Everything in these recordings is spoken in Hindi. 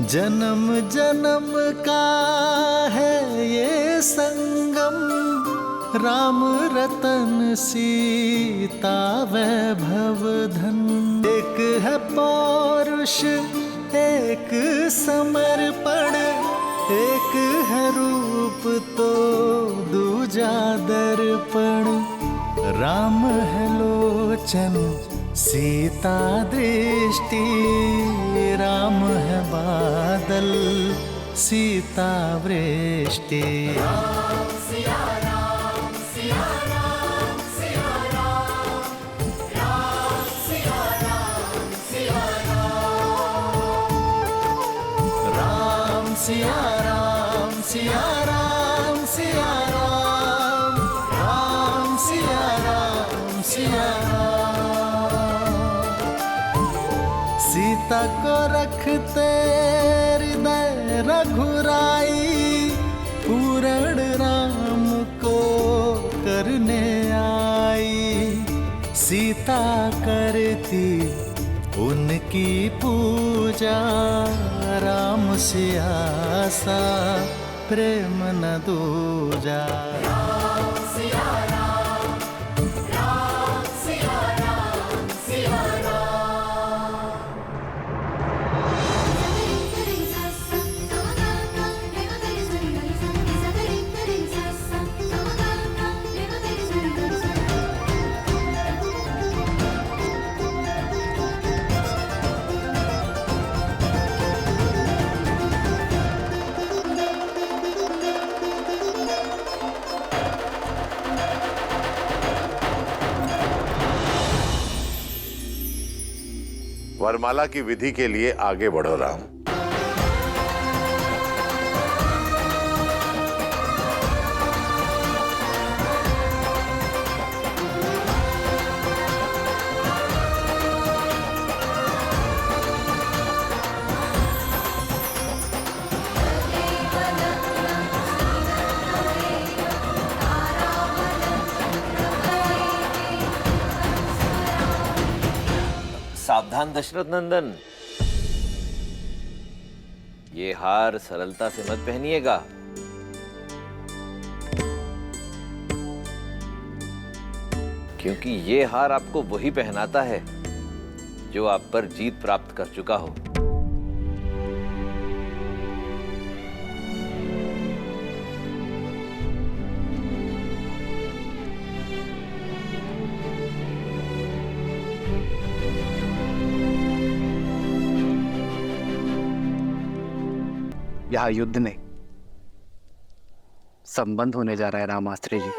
जन्म जन्म का है ये संगम, राम रतन सीता वैभव धन। एक है पौरुष एक समर्पण, एक है रूप तो दूजा दर्पण। राम है लोचन सीता दृष्टि, राम है बादल सीता वृष्टि। राम सिया राम सिया राम सिया राम, राम सिया राम सिया राम, राम सिया राम सिया राम सिया राम, राम सिया राम सिया राम। सीता को रखते हृदय रघुराई, पूर्ण राम को करने आई। सीता करती उनकी पूजा, राम से आसा प्रेम न दूजा। राम सिया राम, राम सिया राम सिया राम। वरमाला की विधि के लिए आगे बढ़ो राम। सावधान दशरथ नंदन, ये हार सरलता से मत पहनिएगा। क्योंकि ये हार आपको वही पहनाता है जो आप पर जीत प्राप्त कर चुका हो। यहाँ युद्ध नहीं, संबंध होने जा रहा है रामास्त्री जी।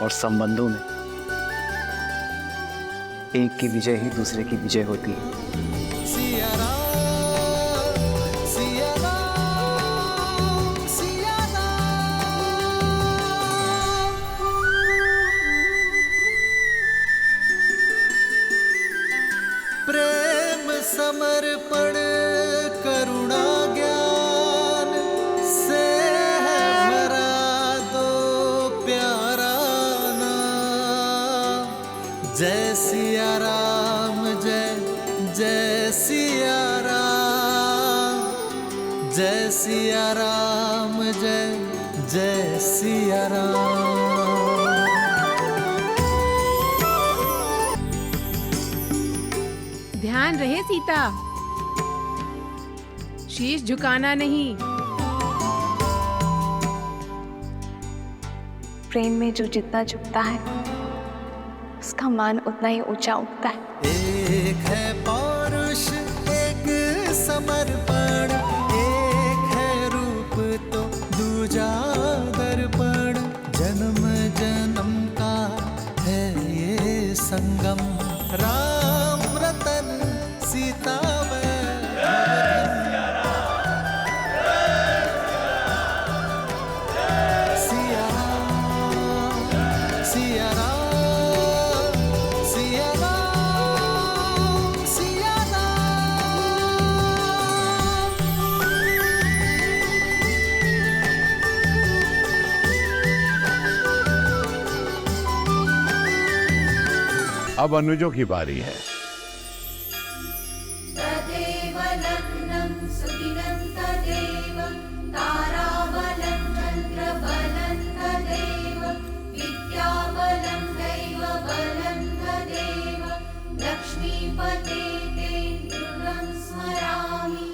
और संबंधों में एक की विजय ही दूसरे की विजय होती है। समर्पण करुणा ज्ञान से है भरा दो प्यारा नाम। जय सिया राम जय जय सिया राम, जय सिया राम जय जय सिया राम। ध्यान रहे सीता, शीश झुकाना नहीं। प्रेम में जो जितना झुकता है उसका मान उतना ही ऊंचा उठता है। एक है पौरुष एक समर्पण, एक है रूप तो दूजा दर्पण। जन्म जन्म का है ये संगम, राम रतन सीता अब अनुजों की बारी है। तदेव लग्नं सुदिनं तदेव ताराबलं चन्द्रबलं तदेव विद्याबलं दैवबलं तदेव लक्ष्मीपते ते दृढं स्मरामि।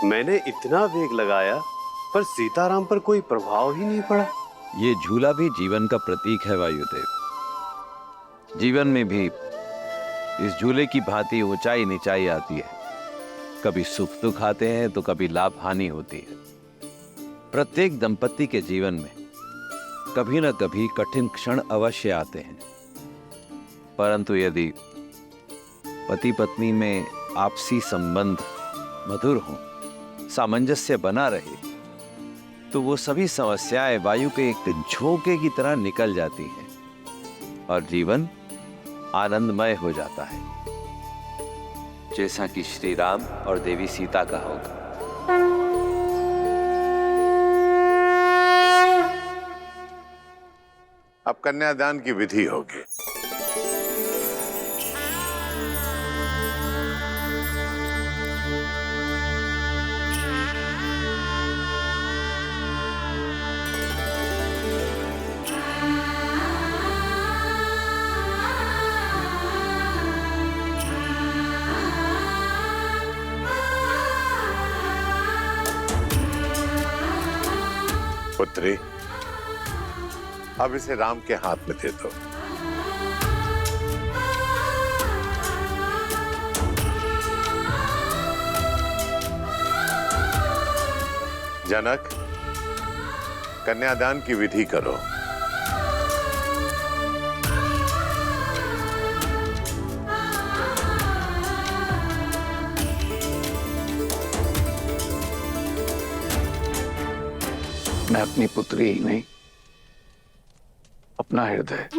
मैंने इतना वेग लगाया पर सीताराम पर कोई प्रभाव ही नहीं पड़ा। ये झूला भी जीवन का प्रतीक है वायुदेव। जीवन में भी इस झूले की भांति ऊंचाई नीचाई आती है। कभी सुख दुख आते हैं तो कभी लाभ हानि होती है। प्रत्येक दंपति के जीवन में कभी न कभी कठिन क्षण अवश्य आते हैं, परंतु यदि पति पत्नी में आपसी संबंध मधुर हो, सामंजस्य बना रहे, तो वो सभी समस्याएं वायु के एक झोंके की तरह निकल जाती हैं और जीवन आनंदमय हो जाता है, जैसा कि श्री राम और देवी सीता का होगा। अब कन्यादान की विधि होगी। पुत्री, अब इसे राम के हाथ में दे दो। जनक, कन्यादान की विधि करो। मैं अपनी पुत्री ही नहीं, अपना हृदय,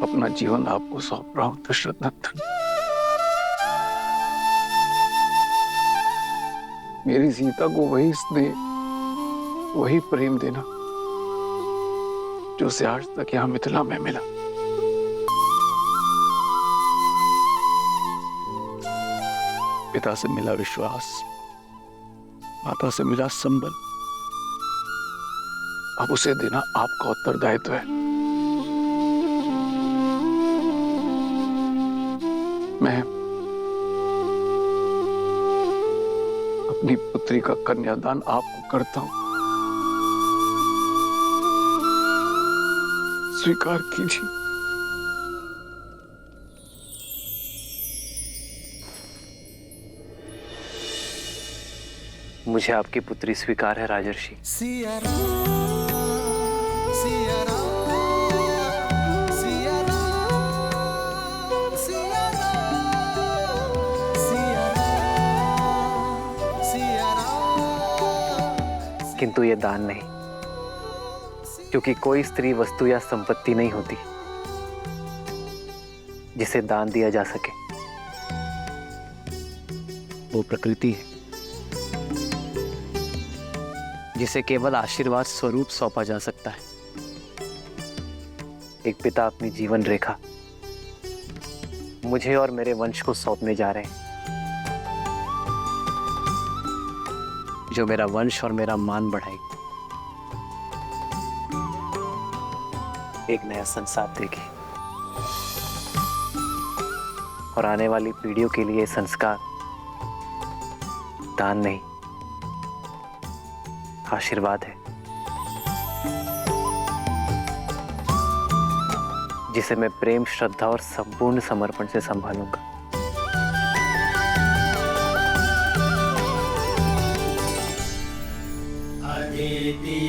अपना जीवन आपको सौंप रहा हूं दशरथ नंदन। मेरी सीता को वही स्नेह, वही प्रेम देना जो उसे आज तक यहां मिथिला में मिला। पिता से मिला विश्वास, माता से मिला संबल, अब उसे देना आपका उत्तरदायित्व है। मैं अपनी पुत्री का कन्यादान आपको करता हूं, स्वीकार कीजिए। मुझे आपकी पुत्री स्वीकार है राजर्षि। सिया राम, सिया राम, सिया राम, सिया राम, सिया राम, सिया राम। किंतु ये दान नहीं, क्योंकि कोई स्त्री वस्तु या संपत्ति नहीं होती जिसे दान दिया जा सके। वो प्रकृति है जिसे केवल आशीर्वाद स्वरूप सौंपा जा सकता है। एक पिता अपनी जीवन रेखा मुझे और मेरे वंश को सौंपने जा रहे हैं, जो मेरा वंश और मेरा मान बढ़ाएगी, एक नया संसार देगी। और आने वाली पीढ़ियों के लिए संस्कार दान नहीं, आशीर्वाद है, जिसे मैं प्रेम, श्रद्धा और संपूर्ण समर्पण से संभालूंगा। अदिति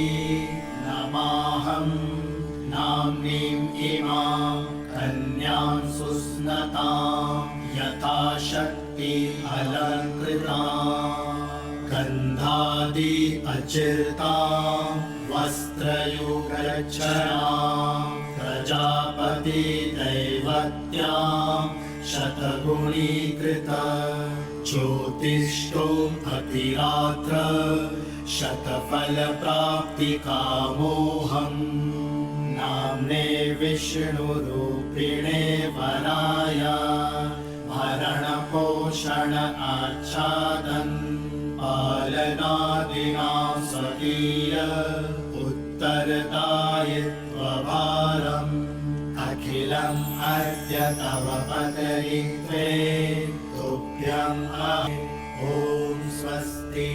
नमाहं नाम्नीं इमां कन्यां सुस्नतां यथा शक्ति अलङ्कृतां गन्धादि अचिर्तां वस्त्रयुगच्छां प्रजापति दैवत्यां शतगुणीकृत ज्योतिष्ठो अतिरात्र शतफल प्राप्ति कामोहम नाम्ने विष्णुरूपिणे वराय भरण पोषण आच्छादन पालनादिनां स्वकीय उत्तरदायित्वभारम् अखिलम् अद्य तव पदरित्वे तुभ्यम् ॐ स्वस्ति।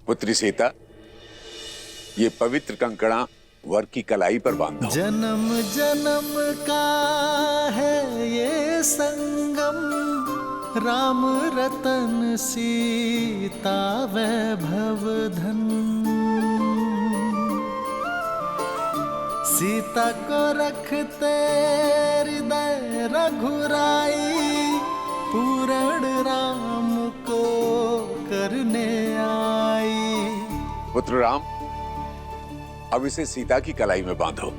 पुत्री सीता, ये पवित्र कंकड़ा वर की कलाई पर बांधो। जन्म जन्म का है ये संगम, राम रतन सीता वैभव धन। सीता को रखते हृदय रघुराई, पूर्ण राम को करने आई। पुत्र राम, अब इसे सीता की कलाई में बांधो।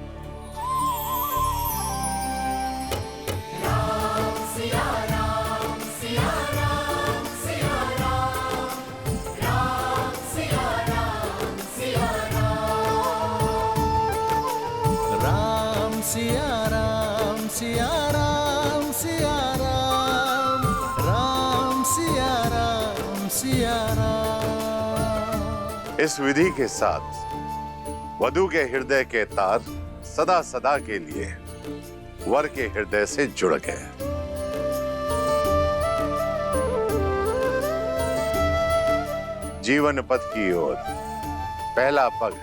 राम सिया राम सिया राम सिया राम, राम सिया राम सिया राम। इस विधि के साथ वधू के हृदय के तार सदा सदा के लिए वर के हृदय से जुड़ गए। जीवन पथ की ओर पहला पग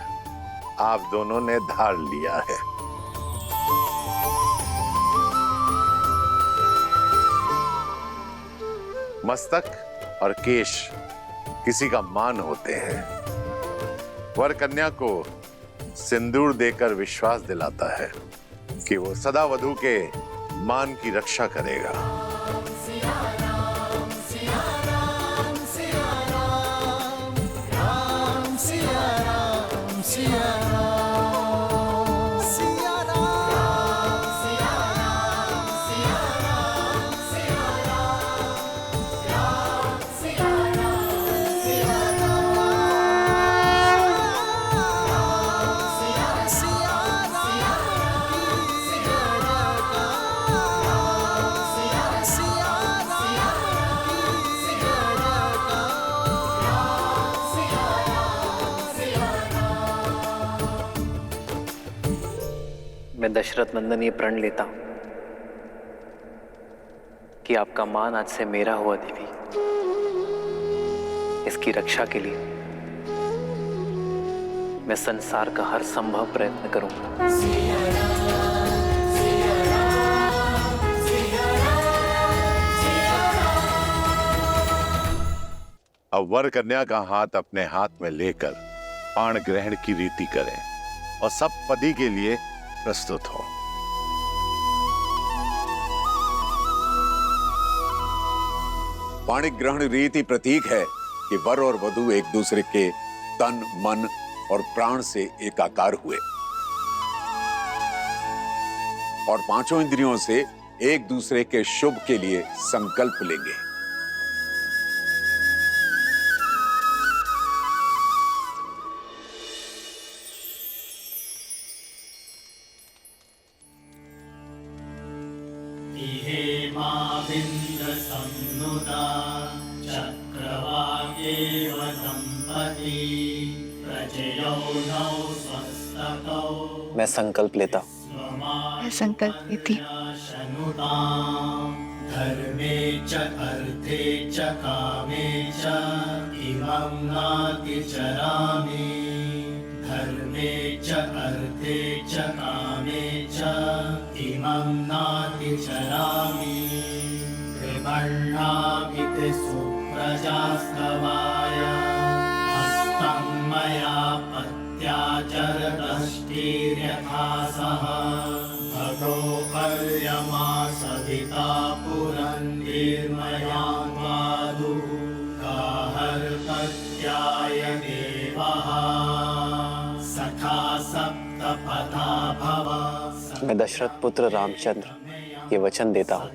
आप दोनों ने धार लिया है। मस्तक और केश किसी का मान होते हैं। वर कन्या को सिंदूर देकर विश्वास दिलाता है कि वो सदा वधू के मान की रक्षा करेगा। मैं दशरथ नंदन ये प्रण लेता हूं कि आपका मान आज से मेरा हुआ देवी। इसकी रक्षा के लिए मैं संसार का हर संभव प्रयत्न करूंगा। अब वर कन्या का हाथ अपने हाथ में लेकर पाण ग्रहण की रीति करें और सब पति के लिए प्रस्तुत हो। पाणिक ग्रहण रीति प्रतीक है कि वर और वधू एक दूसरे के तन, मन और प्राण से एकाकार हुए और पांचों इंद्रियों से एक दूसरे के शुभ के लिए संकल्प लेंगे। इहे मा इन्द्रसंनुता चक्रवाकेव दम्पती प्रजयौनौ स्वस्तकौ मैं संकल्प लेता हूँ। मैं संकल्प लेती हूँ। धर्मे च अर्थे च कामे च इमं नातिचरामि धर्मे च अर्थे च कामे च इमं नातिचरामि कृपण्णामिति सुप्रजास्तवाय हस्तं मया पत्याचरदष्टिर्यथा सह भगोपर्यमा सविता पुरन्दिर्मया वादु गाहर्पत्याय देवः सखा सप्तपथा भव मैं दशरथ पुत्र रामचंद्र ये वचन देता हूँ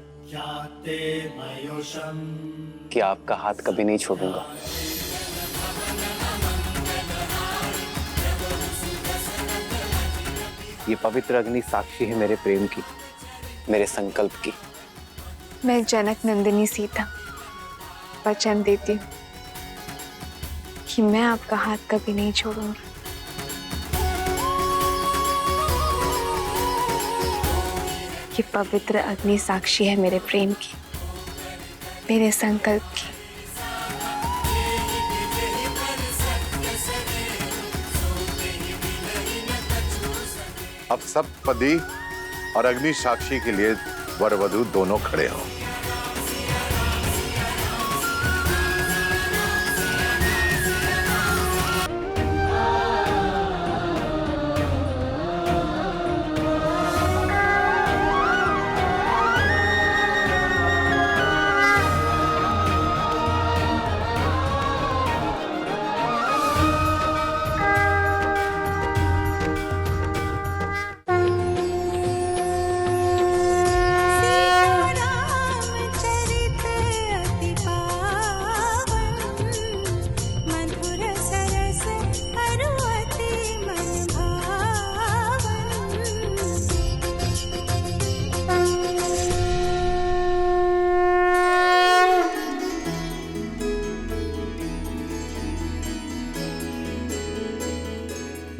कि आपका हाथ कभी नहीं छोड़ूंगा। ये पवित्र अग्नि साक्षी है मेरे प्रेम की, मेरे संकल्प की। मैं जनक नंदिनी सीता वचन देती हूँ कि मैं आपका हाथ कभी नहीं छोड़ूंगी। ये पवित्र अग्नि साक्षी है मेरे प्रेम की, मेरे संकल्प की। अब सब पति और अग्नि साक्षी के लिए वर वधू दोनों खड़े हों।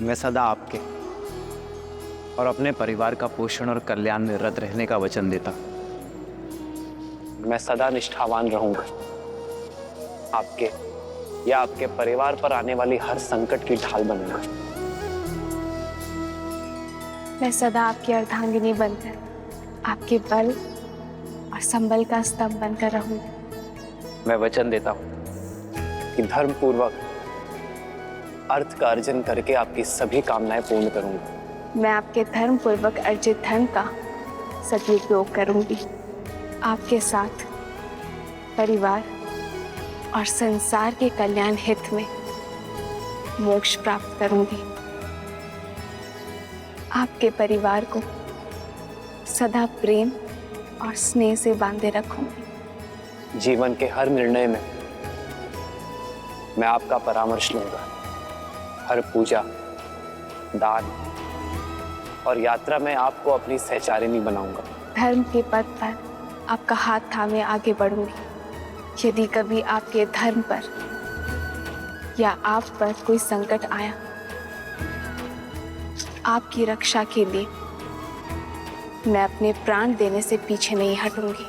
मैं सदा आपके और अपने परिवार का पोषण और कल्याण में रत रहने का वचन देता हूं। मैं सदा निष्ठावान रहूंगा, आपके या आपके परिवार पर आने वाली हर संकट की ढाल बनूंगा। मैं सदा आपकी अर्धांगिनी बनकर आपके बल और संबल का स्तंभ बनकर रहूंगी। मैं वचन देता हूं कि धर्म पूर्वक अर्थ का अर्जन करके आपकी सभी कामनाएं पूर्ण करूंगा। मैं आपके धर्म पूर्वक अर्जित धन का सदुपयोग करूंगी। आपके साथ परिवार और संसार के कल्याण हित में मोक्ष प्राप्त करूंगी। आपके परिवार को सदा प्रेम और स्नेह से बांधे रखूंगी। जीवन के हर निर्णय में मैं आपका परामर्श लूंगा। हर पूजा, दान और यात्रा में आपको अपनी सहचारिणी बनाऊंगा। धर्म के पथ पर आपका हाथ थामे आगे बढ़ूंगी। यदि कभी आपके धर्म पर या आप पर कोई संकट आया, आपकी रक्षा के लिए मैं अपने प्राण देने से पीछे नहीं हटूंगी।